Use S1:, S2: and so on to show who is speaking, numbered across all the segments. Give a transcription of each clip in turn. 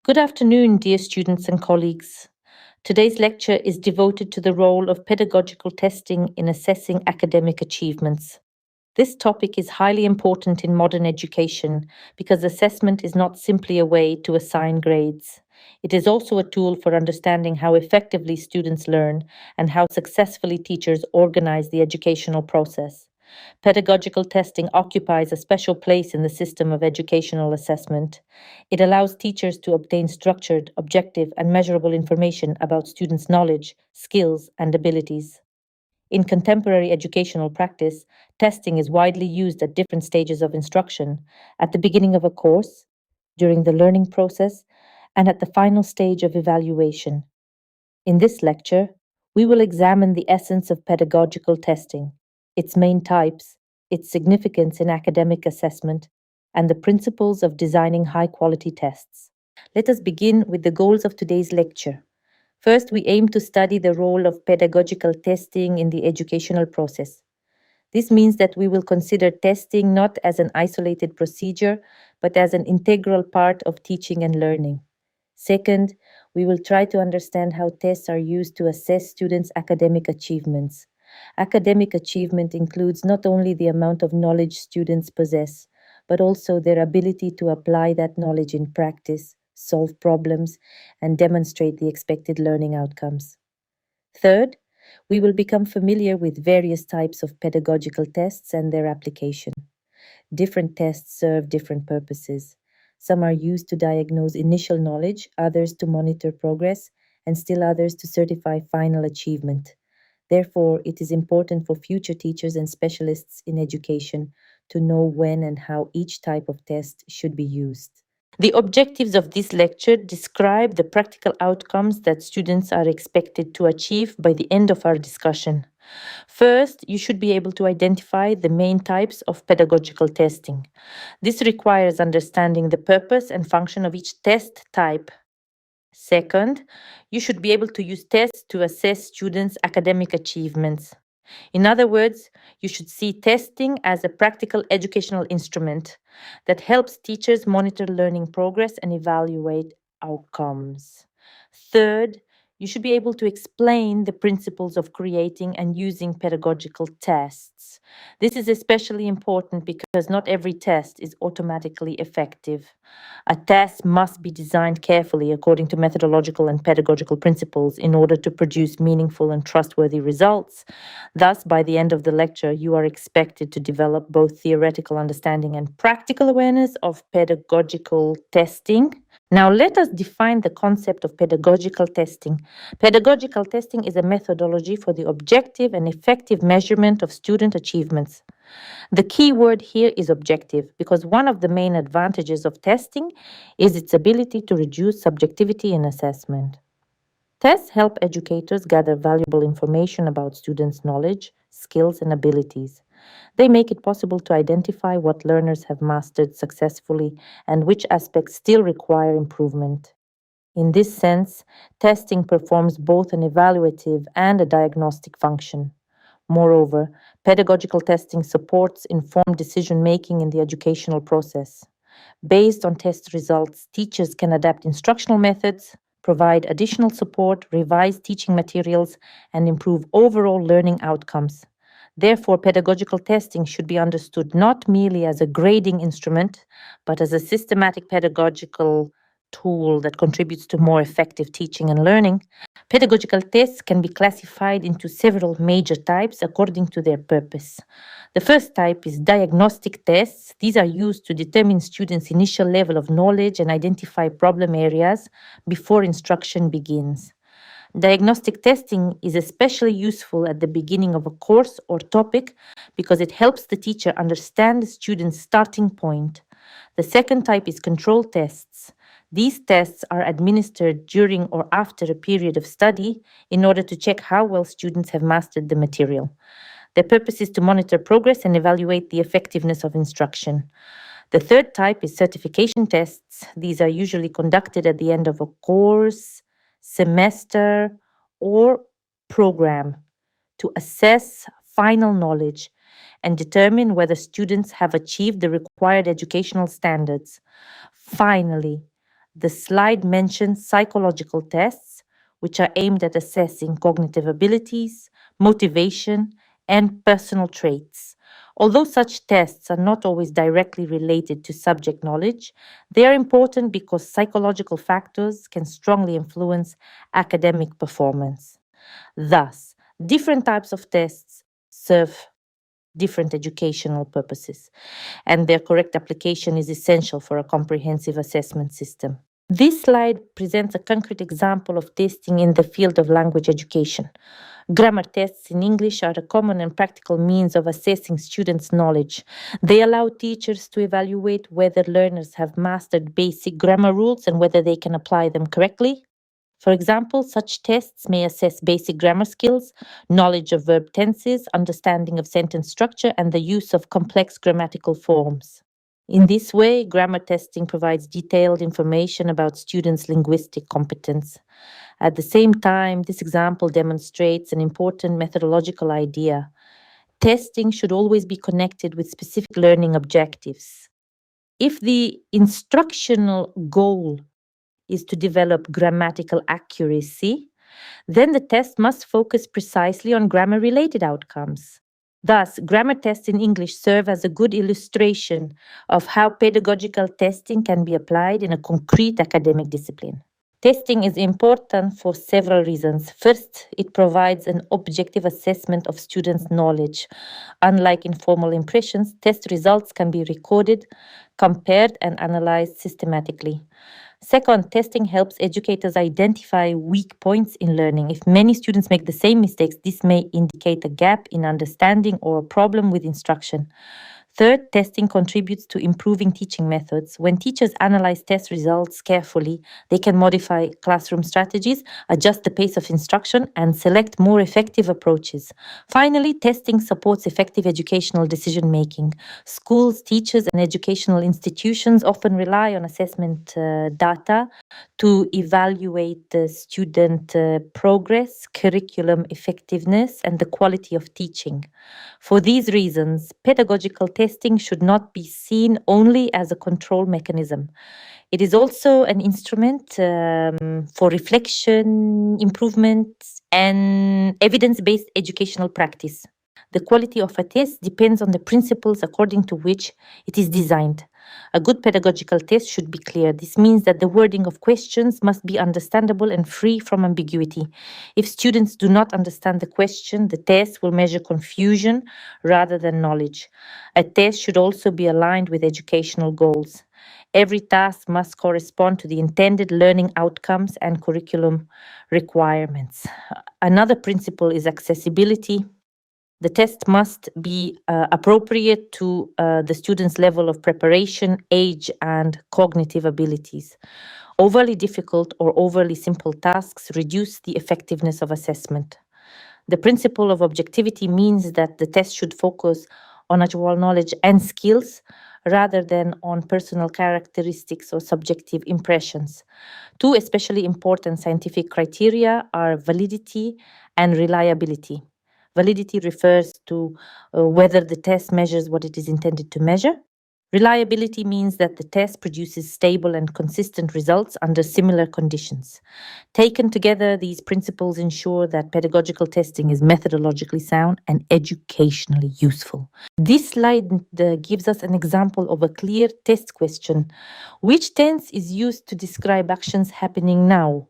S1: Good afternoon, dear students and colleagues. Today's lecture is devoted to the role of pedagogical testing in assessing academic achievements. This topic is highly important in modern education because assessment is not simply a way to assign grades. It is also a tool for understanding how effectively students learn and how successfully teachers organize the educational process. Pedagogical testing occupies a special place in the system of educational assessment. It allows teachers to obtain structured, objective, and measurable information about students' knowledge, skills, and abilities. In contemporary educational practice, testing is widely used at different stages of instruction, at the beginning of a course, during the learning process, and at the final stage of evaluation. In this lecture, we will examine the essence of pedagogical testing, its main types, its significance in academic assessment, and the principles of designing high-quality tests. Let us begin with the goals of today's lecture. First, we aim to study the role of pedagogical testing in the educational process. This means that we will consider testing not as an isolated procedure, but as an integral part of teaching and learning. Second, we will try to understand how tests are used to assess students' academic achievements. Academic achievement includes not only the amount of knowledge students possess, but also their ability to apply that knowledge in practice, solve problems, and demonstrate the expected learning outcomes. Third, we will become familiar with various types of pedagogical tests and their application. Different tests serve different purposes. Some are used to diagnose initial knowledge, others to monitor progress, and still others to certify final achievement. Therefore, it is important for future teachers and specialists in education to know when and how each type of test should be used. The objectives of this lecture describe the practical outcomes that students are expected to achieve by the end of our discussion. First, you should be able to identify the main types of pedagogical testing. This requires understanding the purpose and function of each test type. Second, you should be able to use tests to assess students' academic achievements. In other words, you should see testing as a practical educational instrument that helps teachers monitor learning progress and evaluate outcomes. Third, you should be able to explain the principles of creating and using pedagogical tests. This is especially important because not every test is automatically effective. A test must be designed carefully according to methodological and pedagogical principles in order to produce meaningful and trustworthy results. Thus, by the end of the lecture, you are expected to develop both theoretical understanding and practical awareness of pedagogical testing. Now, let us define the concept of pedagogical testing. Pedagogical testing is a methodology for the objective and effective measurement of student achievements. The key word here is objective because one of the main advantages of testing is its ability to reduce subjectivity in assessment. Tests help educators gather valuable information about students' knowledge, skills, and abilities. They make it possible to identify what learners have mastered successfully and which aspects still require improvement. In this sense, testing performs both an evaluative and a diagnostic function. Moreover, pedagogical testing supports informed decision making in the educational process. Based on test results, teachers can adapt instructional methods, provide additional support, revise teaching materials, and improve overall learning outcomes. Therefore, pedagogical testing should be understood not merely as a grading instrument, but as a systematic pedagogical tool that contributes to more effective teaching and learning. Pedagogical tests can be classified into several major types according to their purpose. The first type is diagnostic tests. These are used to determine students' initial level of knowledge and identify problem areas before instruction begins. Diagnostic testing is especially useful at the beginning of a course or topic because it helps the teacher understand the student's starting point. The second type is control tests. These tests are administered during or after a period of study in order to check how well students have mastered the material. Their purpose is to monitor progress and evaluate the effectiveness of instruction. The third type is certification tests. These are usually conducted at the end of a course, semester, or program to assess final knowledge and determine whether students have achieved the required educational standards. Finally, The slide mentions psychological tests, which are aimed at assessing cognitive abilities, motivation, and personal traits. Although such tests are not always directly related to subject knowledge, they are important because psychological factors can strongly influence academic performance. Thus, different types of tests serve different educational purposes, and their correct application is essential for a comprehensive assessment system. This slide presents a concrete example of testing in the field of language education. Grammar tests in English are a common and practical means of assessing students' knowledge. They allow teachers to evaluate whether learners have mastered basic grammar rules and whether they can apply them correctly. For example, such tests may assess basic grammar skills, knowledge of verb tenses, understanding of sentence structure, and the use of complex grammatical forms. In this way, grammar testing provides detailed information about students' linguistic competence. At the same time, this example demonstrates an important methodological idea. Testing should always be connected with specific learning objectives. If the instructional goal is to develop grammatical accuracy, then the test must focus precisely on grammar-related outcomes. Thus, grammar tests in English serve as a good illustration of how pedagogical testing can be applied in a concrete academic discipline. Testing is important for several reasons. First, it provides an objective assessment of students' knowledge. Unlike informal impressions, test results can be recorded, compared, and analyzed systematically. Second, testing helps educators identify weak points in learning. If many students make the same mistakes, this may indicate a gap in understanding or a problem with instruction. Third, testing contributes to improving teaching methods. When teachers analyze test results carefully, they can modify classroom strategies, adjust the pace of instruction, and select more effective approaches. Finally, testing supports effective educational decision-making. Schools, teachers, and educational institutions often rely on assessment data to evaluate the student progress, curriculum effectiveness, and the quality of teaching. For these reasons, pedagogical testing should not be seen only as a control mechanism. It is also an instrument for reflection, improvement, and evidence-based educational practice. The quality of a test depends on the principles according to which it is designed. A good pedagogical test should be clear. This means that the wording of questions must be understandable and free from ambiguity. If students do not understand the question, the test will measure confusion rather than knowledge. A test should also be aligned with educational goals. Every task must correspond to the intended learning outcomes and curriculum requirements. Another principle is accessibility. The test must be appropriate to the student's level of preparation, age, and cognitive abilities. Overly difficult or overly simple tasks reduce the effectiveness of assessment. The principle of objectivity means that the test should focus on actual knowledge and skills rather than on personal characteristics or subjective impressions. Two especially important scientific criteria are validity and reliability. Validity refers to whether the test measures what it is intended to measure. Reliability means that the test produces stable and consistent results under similar conditions. Taken together, these principles ensure that pedagogical testing is methodologically sound and educationally useful. This slide gives us an example of a clear test question. Which tense is used to describe actions happening now?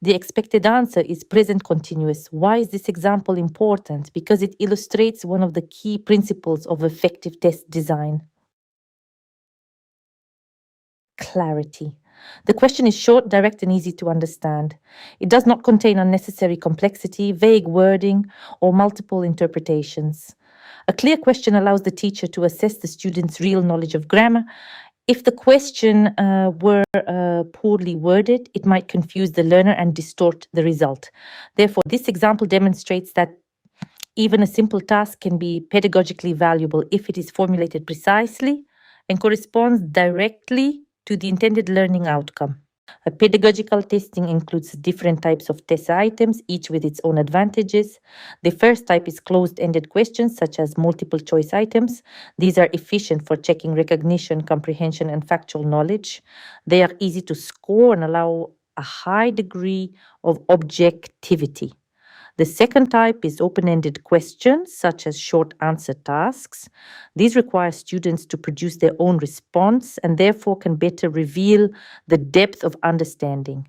S1: The expected answer is present continuous. Why is this example important? Because it illustrates one of the key principles of effective test design. Clarity. The question is short, direct, and easy to understand. It does not contain unnecessary complexity, vague wording, or multiple interpretations. A clear question allows the teacher to assess the student's real knowledge of grammar. If the question were poorly worded, it might confuse the learner and distort the result. Therefore, this example demonstrates that even a simple task can be pedagogically valuable if it is formulated precisely and corresponds directly to the intended learning outcome. A pedagogical testing includes different types of test items, each with its own advantages. The first type is closed-ended questions, such as multiple choice items. These are efficient for checking recognition, comprehension, and factual knowledge. They are easy to score and allow a high degree of objectivity. The second type is open-ended questions, such as short answer tasks. These require students to produce their own response and therefore can better reveal the depth of understanding.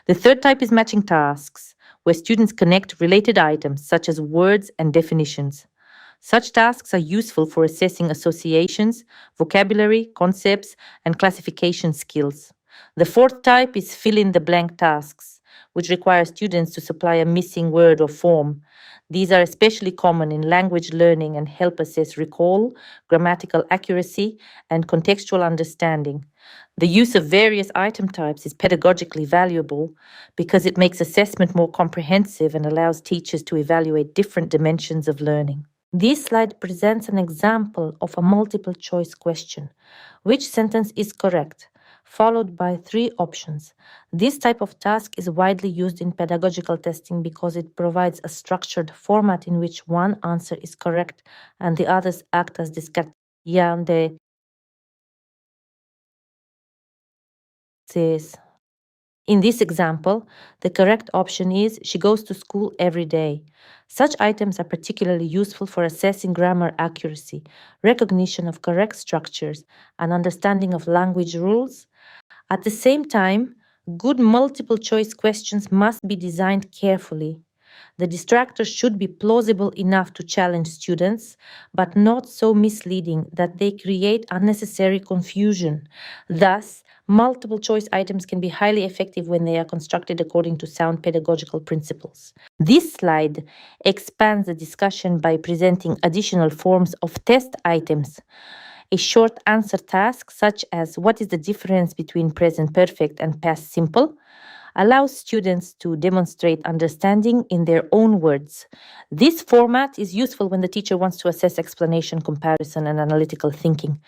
S1: The third type is matching tasks, where students connect related items, such as words and definitions. Such tasks are useful for assessing associations, vocabulary, concepts, and classification skills. The fourth type is fill in the blank tasks, which require students to supply a missing word or form. These are especially common in language learning and help assess recall, grammatical accuracy, and contextual understanding. The use of various item types is pedagogically valuable because it makes assessment more comprehensive and allows teachers to evaluate different dimensions of learning. This slide presents an example of a multiple choice question. Which sentence is correct? Followed by 3 options. This type of task is widely used in pedagogical testing because it provides a structured format in which one answer is correct and the others act as discard. In this example, the correct option is she goes to school every day. Such items are particularly useful for assessing grammar accuracy, recognition of correct structures, and understanding of language rules. At the same time, good multiple choice questions must be designed carefully. The distractors should be plausible enough to challenge students, but not so misleading that they create unnecessary confusion. Thus, multiple choice items can be highly effective when they are constructed according to sound pedagogical principles. This slide expands the discussion by presenting additional forms of test items. A short answer task, such as what is the difference between present perfect and past simple, allows students to demonstrate understanding in their own words. This format is useful when the teacher wants to assess explanation, comparison, and analytical thinking.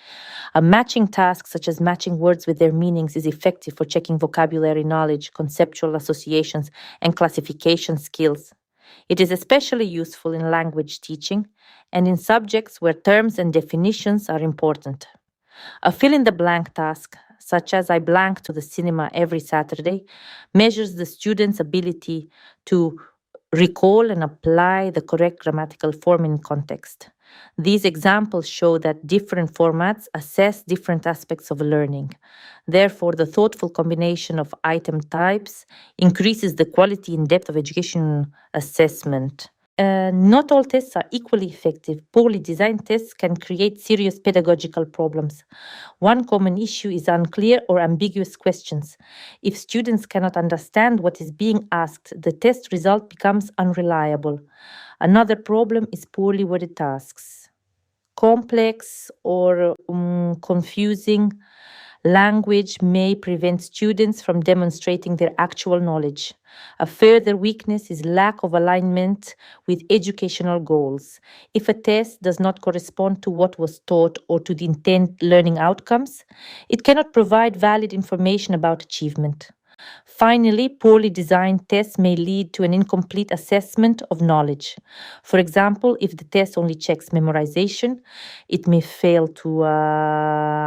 S1: A matching task, such as matching words with their meanings, is effective for checking vocabulary knowledge, conceptual associations, and classification skills. It is especially useful in language teaching and in subjects where terms and definitions are important. A fill in the blank task, such as I blank to the cinema every Saturday, measures the student's ability to recall and apply the correct grammatical form in context. These examples show that different formats assess different aspects of learning. Therefore, the thoughtful combination of item types increases the quality and depth of education assessment. Not all tests are equally effective. Poorly designed tests can create serious pedagogical problems. One common issue is unclear or ambiguous questions. If students cannot understand what is being asked, the test result becomes unreliable. Another problem is poorly worded tasks. Complex or confusing language may prevent students from demonstrating their actual knowledge. A further weakness is lack of alignment with educational goals. If a test does not correspond to what was taught or to the intended learning outcomes, it cannot provide valid information about achievement. Finally, poorly designed tests may lead to an incomplete assessment of knowledge. For example, if the test only checks memorization, it may fail to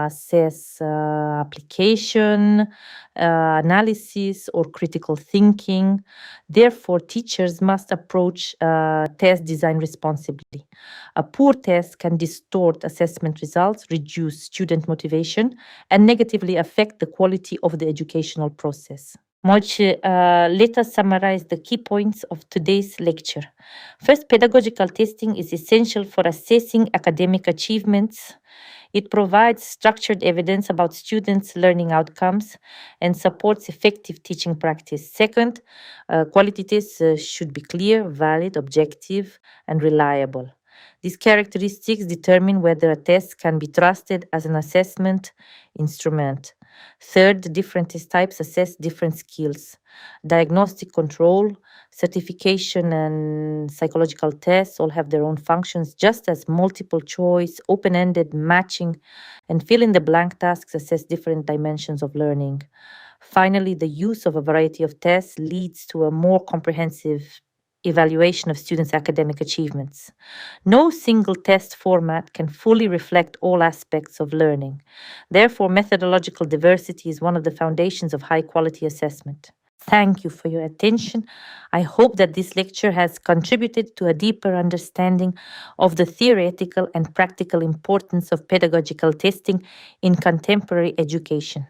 S1: assess application, analysis, or critical thinking. Therefore, teachers must approach test design responsibly. A poor test can distort assessment results, reduce student motivation, and negatively affect the quality of the educational process. Let us summarize the key points of today's lecture. First, pedagogical testing is essential for assessing academic achievements. It provides structured evidence about students' learning outcomes and supports effective teaching practice. Second, quality tests should be clear, valid, objective, and reliable. These characteristics determine whether a test can be trusted as an assessment instrument. Third, different test types assess different skills. Diagnostic control, certification, and psychological tests all have their own functions, just as multiple choice, open ended, matching, and fill in the blank tasks assess different dimensions of learning. Finally, the use of a variety of tests leads to a more comprehensive evaluation of students' academic achievements. No single test format can fully reflect all aspects of learning. Therefore, methodological diversity is one of the foundations of high quality assessment. Thank you for your attention. I hope that this lecture has contributed to a deeper understanding of the theoretical and practical importance of pedagogical testing in contemporary education.